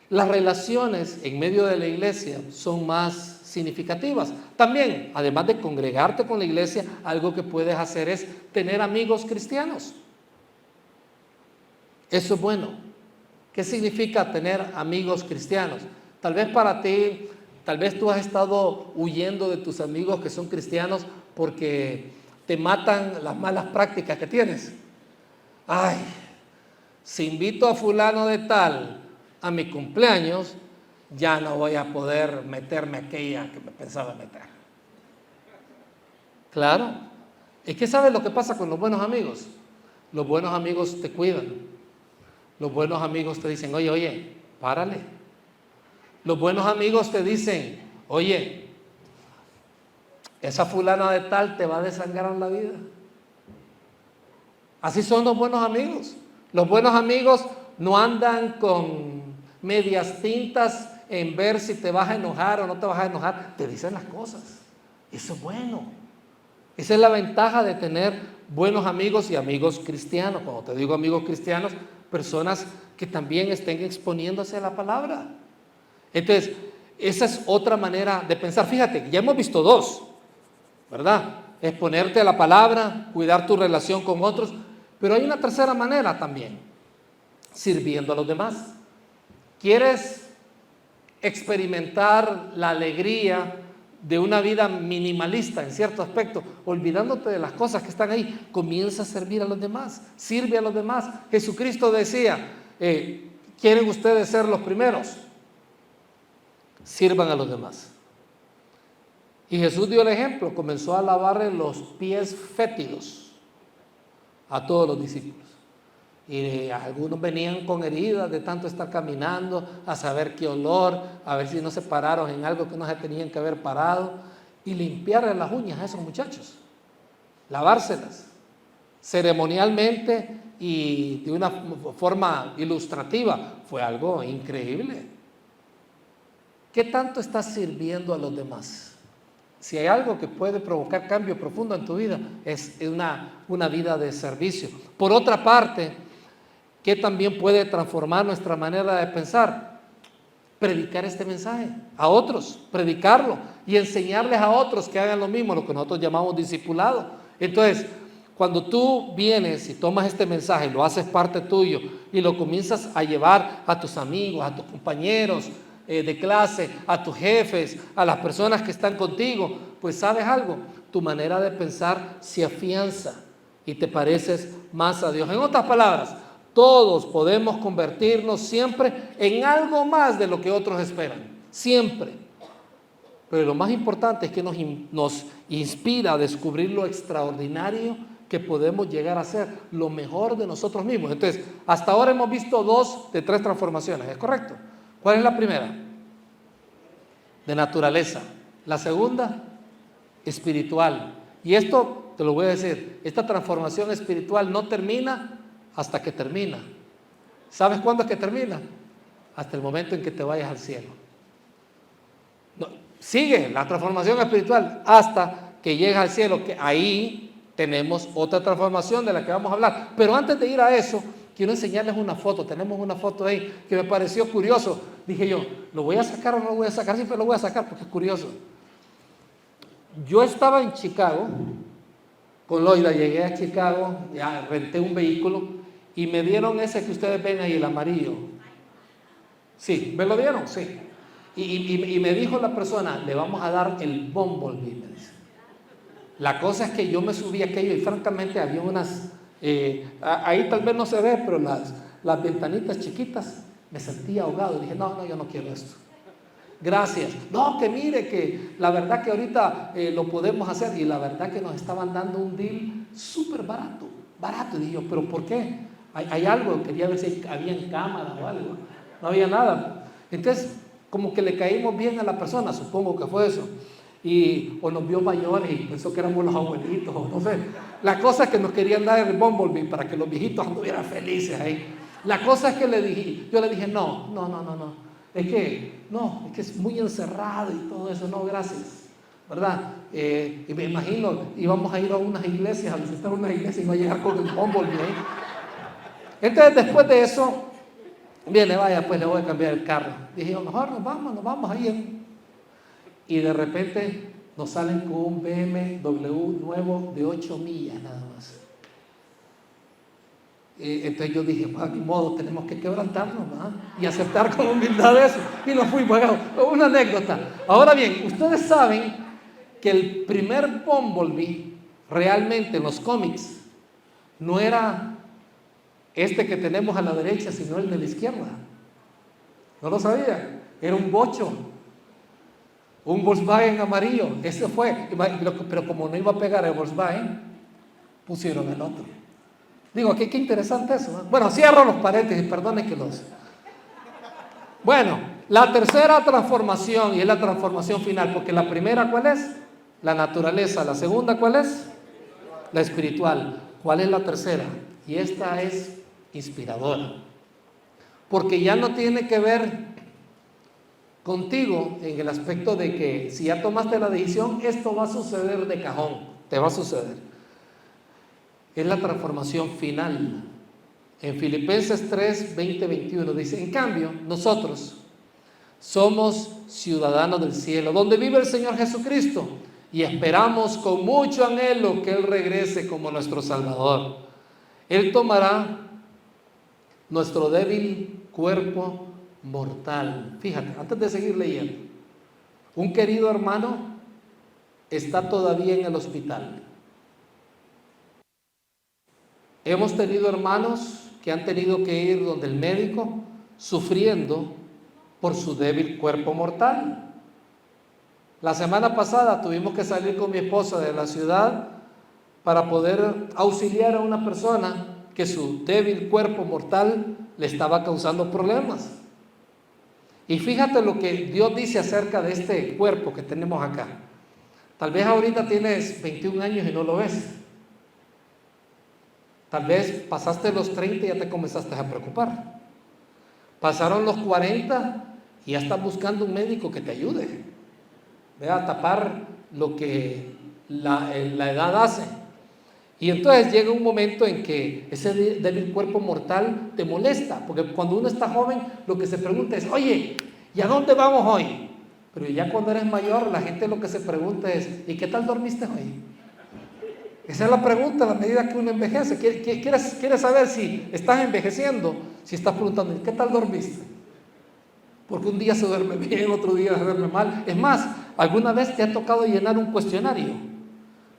las relaciones en medio de la iglesia son más significativas. También, además de congregarte con la iglesia, algo que puedes hacer es tener amigos cristianos. Eso es bueno. ¿Qué significa tener amigos cristianos? Tal vez para ti, tal vez tú has estado huyendo de tus amigos que son cristianos porque te matan las malas prácticas que tienes. Ay, si invito a fulano de tal a mi cumpleaños, ya no voy a poder meterme aquella que me pensaba meter. Claro, es que ¿sabes lo que pasa con los buenos amigos? Los buenos amigos te cuidan. Los buenos amigos te dicen, oye, párale. Los buenos amigos te dicen, oye, esa fulana de tal te va a desangrar la vida. Así son los buenos amigos. Los buenos amigos no andan con medias tintas en ver si te vas a enojar o no te vas a enojar. Te dicen las cosas. Eso es bueno. Esa es la ventaja de tener buenos amigos y amigos cristianos. Cuando te digo amigos cristianos, personas que también estén exponiéndose a la palabra. Entonces, esa es otra manera de pensar. Fíjate, ya hemos visto dos, ¿verdad? Exponerte a la palabra, cuidar tu relación con otros, pero hay una tercera manera también, sirviendo a los demás. ¿Quieres experimentar la alegría de una vida minimalista en cierto aspecto, olvidándote de las cosas que están ahí? Comienza a servir a los demás, sirve a los demás. Jesucristo decía, ¿quieren ustedes ser los primeros? Sirvan a los demás. Y Jesús dio el ejemplo, comenzó a lavarle los pies fétidos a todos los discípulos. Y algunos venían con heridas de tanto estar caminando, a saber qué olor, a ver si no se pararon en algo que no se tenían que haber parado, y limpiarle las uñas a esos muchachos, lavárselas, ceremonialmente y de una forma ilustrativa. Fue algo increíble. ¿Qué tanto estás sirviendo a los demás? Si hay algo que puede provocar cambio profundo en tu vida, es una vida de servicio. Por otra parte, ¿qué también puede transformar nuestra manera de pensar? Predicar este mensaje a otros, predicarlo y enseñarles a otros que hagan lo mismo, lo que nosotros llamamos discipulado. Entonces, cuando tú vienes y tomas este mensaje, lo haces parte tuyo y lo comienzas a llevar a tus amigos, a tus compañeros de clase, a tus jefes, a las personas que están contigo, pues ¿sabes algo? Tu manera de pensar se afianza y te pareces más a Dios. En otras palabras, todos podemos convertirnos siempre en algo más de lo que otros esperan, siempre. Pero lo más importante es que nos inspira a descubrir lo extraordinario que podemos llegar a ser, lo mejor de nosotros mismos. Entonces, hasta ahora hemos visto 2 de 3 transformaciones, ¿es correcto? ¿Cuál es la primera? De naturaleza. La segunda, espiritual. Y esto, te lo voy a decir, esta transformación espiritual no termina hasta que termina. ¿Sabes cuándo es que termina? Hasta el momento en que te vayas al cielo. No, sigue la transformación espiritual hasta que llegas al cielo, que ahí tenemos otra transformación de la que vamos a hablar. Pero antes de ir a eso, quiero enseñarles una foto. Tenemos una foto ahí que me pareció curioso. Dije yo, ¿lo voy a sacar o no lo voy a sacar? Siempre lo voy a sacar porque es curioso. Yo estaba en Chicago con Loida, llegué a Chicago, ya renté un vehículo y me dieron ese que ustedes ven ahí, el amarillo. Sí, ¿me lo dieron? Sí. Y me dijo la persona, le vamos a dar el Bumblebee, me dice. La cosa es que yo me subí a aquello y francamente había unas, ahí tal vez no se ve, pero las ventanitas chiquitas, me sentía ahogado. Y dije, no, yo no quiero esto. Gracias. No, que mire, que la verdad que ahorita lo podemos hacer. Y la verdad que nos estaban dando un deal súper barato. Y dije yo, ¿pero por qué? Hay algo, quería ver si había cámaras o algo. No había nada. Entonces, como que le caímos bien a la persona, supongo que fue eso. O nos vio mayores y pensó que éramos los abuelitos, o no sé. La cosa es que nos querían dar el Bumblebee para que los viejitos anduvieran felices ahí. La cosa es que yo le dije, no. Es que es muy encerrado y todo eso, no, gracias, ¿verdad? Y me imagino, íbamos a ir a unas iglesias, a visitar unas iglesias y no llegar con el Bumblebee ahí. Entonces, después de eso, viene, vaya, pues le voy a cambiar el carro. Dije, mejor nos vamos ahí. Y de repente nos salen con un BMW nuevo de 8 millas nada más. Entonces yo dije, bueno, ni modo, tenemos que quebrantarnos, ¿verdad? Y aceptar con humildad eso. Y nos fuimos, una anécdota. Ahora bien, ustedes saben que el primer Bumblebee realmente en los cómics no era este que tenemos a la derecha, sino el de la izquierda. ¿No lo sabía? Era un bocho, un Volkswagen amarillo. Ese fue, pero como no iba a pegar el Volkswagen, pusieron el otro. Digo, qué interesante eso, ¿no? Bueno, cierro los paréntesis, perdone que los... Bueno, la tercera transformación, y es la transformación final, porque la primera, ¿cuál es? La naturaleza. La segunda, ¿cuál es? La espiritual. ¿Cuál es la tercera? Y esta es inspiradora, porque ya no tiene que ver contigo en el aspecto de que si ya tomaste la decisión, esto va a suceder de cajón, te va a suceder. Es la transformación final. En Filipenses 3, 20, 21 dice, en cambio, nosotros somos ciudadanos del cielo, donde vive el Señor Jesucristo, y esperamos con mucho anhelo que Él regrese como nuestro Salvador. Él tomará nuestro débil cuerpo mortal. Fíjate, antes de seguir leyendo, un querido hermano está todavía en el hospital. Hemos tenido hermanos que han tenido que ir donde el médico sufriendo por su débil cuerpo mortal. La semana pasada tuvimos que salir con mi esposa de la ciudad para poder auxiliar a una persona que su débil cuerpo mortal le estaba causando problemas. Y fíjate lo que Dios dice acerca de este cuerpo que tenemos acá. Tal vez ahorita tienes 21 años y no lo ves. Tal vez pasaste los 30 y ya te comenzaste a preocupar. Pasaron los 40 y ya estás buscando un médico que te ayude, a tapar lo que la edad hace. Y entonces llega un momento en que ese débil cuerpo mortal te molesta, porque cuando uno está joven lo que se pregunta es, oye, ¿y a dónde vamos hoy? Pero ya cuando eres mayor la gente lo que se pregunta es, ¿y qué tal dormiste hoy? Esa es la pregunta a la medida que uno envejece. ¿Quieres saber si estás envejeciendo? Si estás preguntando, ¿qué tal dormiste? Porque un día se duerme bien, otro día se duerme mal. Es más, ¿alguna vez te ha tocado llenar un cuestionario?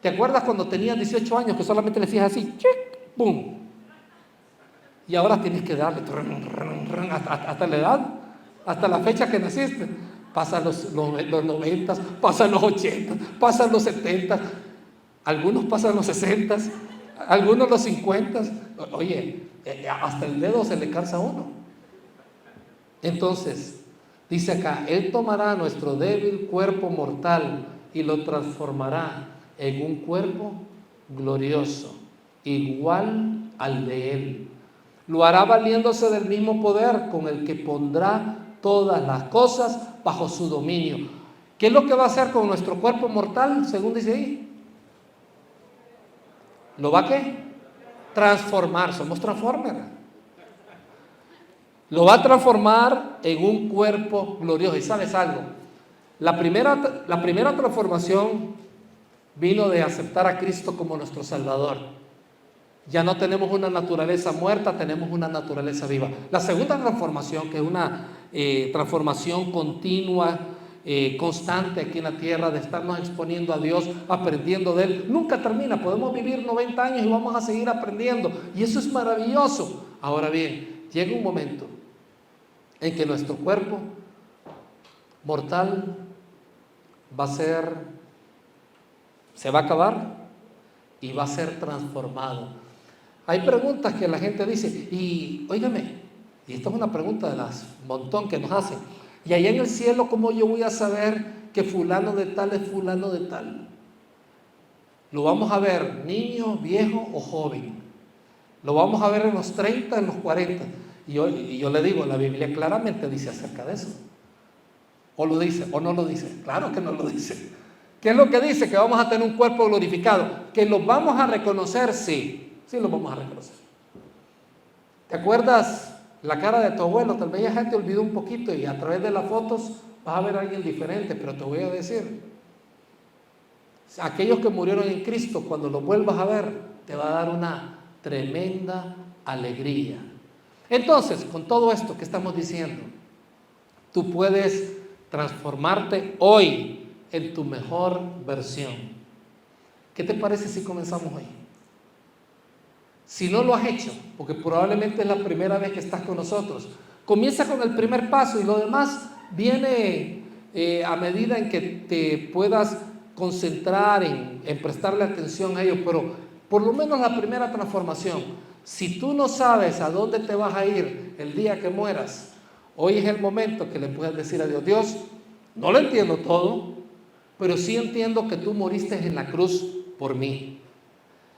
¿Te acuerdas cuando tenías 18 años que solamente le fijas así, ¡chic! ¡Bum! Y ahora tienes que darle hasta la edad, hasta la fecha que naciste. Pasan los 90, pasan los 80, pasan los 70, algunos pasan los 60, algunos los 50. Oye, hasta el dedo se le cansa a uno. Entonces, dice acá, Él tomará nuestro débil cuerpo mortal y lo transformará en un cuerpo glorioso, igual al de Él. Lo hará valiéndose del mismo poder con el que pondrá todas las cosas bajo su dominio. ¿Qué es lo que va a hacer con nuestro cuerpo mortal, según dice ahí? ¿Lo va a qué? Transformar. Somos transformers. Lo va a transformar en un cuerpo glorioso. ¿Y sabes algo? La primera transformación vino de aceptar a Cristo como nuestro Salvador. Ya no tenemos una naturaleza muerta, tenemos una naturaleza viva. La segunda transformación, que es una transformación continua, constante aquí en la tierra, de estarnos exponiendo a Dios, aprendiendo de Él, nunca termina. Podemos vivir 90 años y vamos a seguir aprendiendo, y eso es maravilloso. Ahora bien, llega un momento en que nuestro cuerpo mortal se va a acabar y va a ser transformado. Hay preguntas que la gente dice, y óigame, y esta es una pregunta de las montón que nos hacen, y allá en el cielo, ¿cómo yo voy a saber que fulano de tal es fulano de tal? Lo vamos a ver niño, viejo o joven. Lo vamos a ver en los 30, en los 40. Y yo le digo, la Biblia claramente dice acerca de eso. O lo dice, o no lo dice. Claro que no lo dice. ¿Qué es lo que dice? Que vamos a tener un cuerpo glorificado. ¿Que los vamos a reconocer? Sí, sí los vamos a reconocer. ¿Te acuerdas la cara de tu abuelo? Tal vez ya te olvidó un poquito y a través de las fotos vas a ver a alguien diferente, pero te voy a decir, aquellos que murieron en Cristo, cuando los vuelvas a ver, te va a dar una tremenda alegría. Entonces, con todo esto que estamos diciendo, tú puedes transformarte hoy en tu mejor versión. ¿Qué te parece si comenzamos hoy? Si no lo has hecho, porque probablemente es la primera vez que estás con nosotros, comienza con el primer paso y lo demás viene a medida en que te puedas concentrar en prestarle atención a ello. Pero por lo menos la primera transformación, si tú no sabes a dónde te vas a ir el día que mueras, hoy es el momento que le puedas decir a Dios: Dios, no lo entiendo todo, pero sí entiendo que tú moriste en la cruz por mí.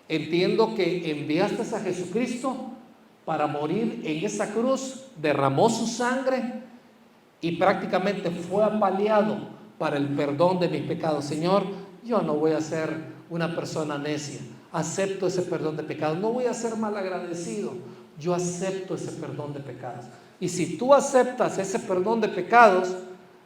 Entiendo que enviaste a Jesucristo para morir en esa cruz, derramó su sangre y prácticamente fue apaleado para el perdón de mis pecados. Señor, yo no voy a ser una persona necia, acepto ese perdón de pecados, no voy a ser malagradecido, yo acepto ese perdón de pecados. Y si tú aceptas ese perdón de pecados,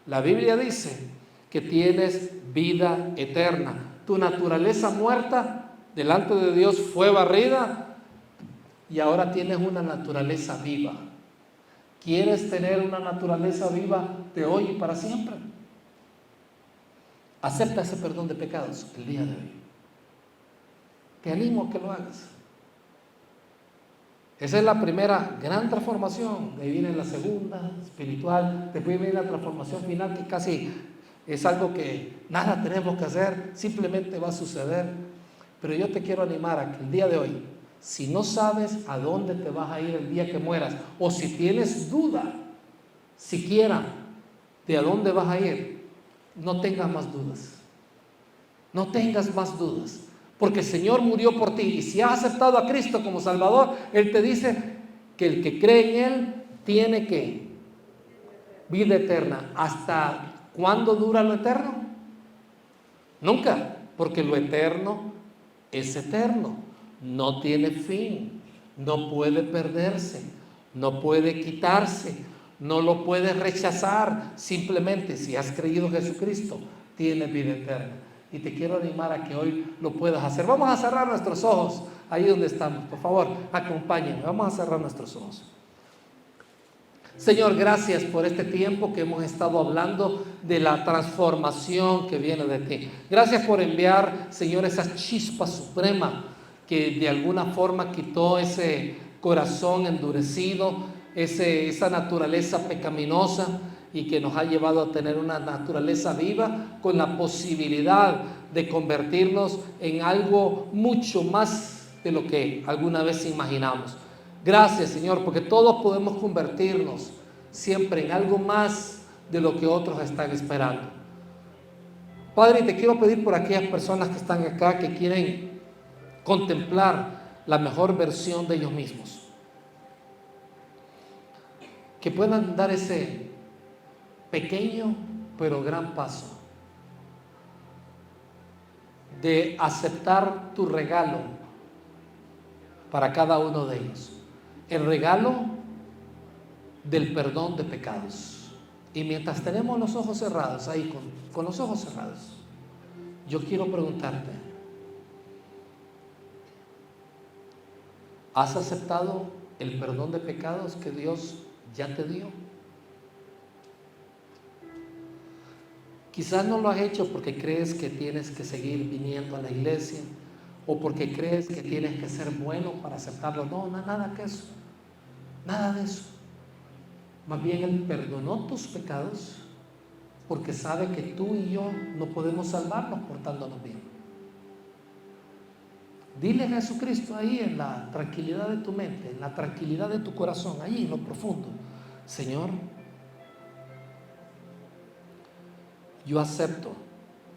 la Biblia dice que tienes vida eterna. Tu naturaleza muerta delante de Dios fue barrida y ahora tienes una naturaleza viva. ¿Quieres tener una naturaleza viva de hoy y para siempre? Acepta ese perdón de pecados el día de hoy. Te animo a que lo hagas. Esa es la primera gran transformación. De ahí viene la segunda, espiritual. Después viene la transformación final, que casi es algo que nada tenemos que hacer, simplemente va a suceder. Pero yo te quiero animar a que el día de hoy, si no sabes a dónde te vas a ir el día que mueras, o si tienes duda siquiera de a dónde vas a ir, no tengas más dudas. No tengas más dudas. Porque el Señor murió por ti. Y si has aceptado a Cristo como Salvador, Él te dice que el que cree en Él tiene que vida eterna. ¿Hasta cuándo dura lo eterno? Nunca. Porque lo eterno es eterno, no tiene fin, no puede perderse, no puede quitarse, no lo puedes rechazar. Simplemente si has creído en Jesucristo, tienes vida eterna. Y te quiero animar a que hoy lo puedas hacer. Vamos a cerrar nuestros ojos ahí donde estamos. Por favor, acompáñenme. Vamos a cerrar nuestros ojos. Señor, gracias por este tiempo que hemos estado hablando de la transformación que viene de ti. Gracias por enviar, Señor, esa chispa suprema que de alguna forma quitó ese corazón endurecido, esa naturaleza pecaminosa, y que nos ha llevado a tener una naturaleza viva con la posibilidad de convertirnos en algo mucho más de lo que alguna vez imaginamos. Gracias, Señor, porque todos podemos convertirnos siempre en algo más de lo que otros están esperando. Padre, te quiero pedir por aquellas personas que están acá, que quieren contemplar la mejor versión de ellos mismos, que puedan dar ese pequeño pero gran paso de aceptar tu regalo para cada uno de ellos. El regalo del perdón de pecados. Y mientras tenemos los ojos cerrados, ahí con los ojos cerrados, yo quiero preguntarte: ¿has aceptado el perdón de pecados que Dios ya te dio? Quizás no lo has hecho porque crees que tienes que seguir viniendo a la iglesia, o porque crees que tienes que ser bueno para aceptarlo. No, nada que eso. Nada de eso. Más bien Él perdonó tus pecados porque sabe que tú y yo no podemos salvarnos portándonos bien. Dile a Jesucristo ahí en la tranquilidad de tu mente, en la tranquilidad de tu corazón, ahí en lo profundo: Señor, yo acepto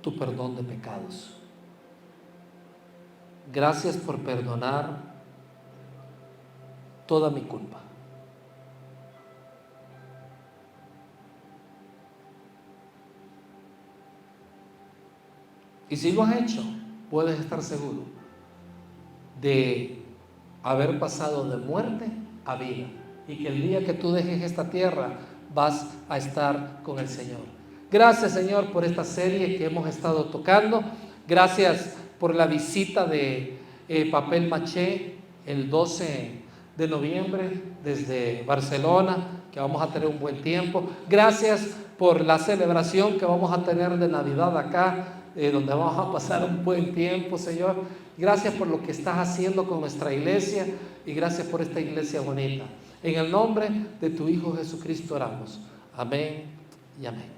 tu perdón de pecados. Gracias por perdonar toda mi culpa. Y si lo has hecho, puedes estar seguro de haber pasado de muerte a vida, y que el día que tú dejes esta tierra vas a estar con el Señor. Gracias, Señor, por esta serie que hemos estado tocando. Gracias por la visita de Papel Maché el 12 de noviembre desde Barcelona, que vamos a tener un buen tiempo. Gracias por la celebración que vamos a tener de Navidad acá, donde vamos a pasar un buen tiempo, Señor. Gracias por lo que estás haciendo con nuestra iglesia y gracias por esta iglesia bonita. En el nombre de tu Hijo Jesucristo oramos. Amén y amén.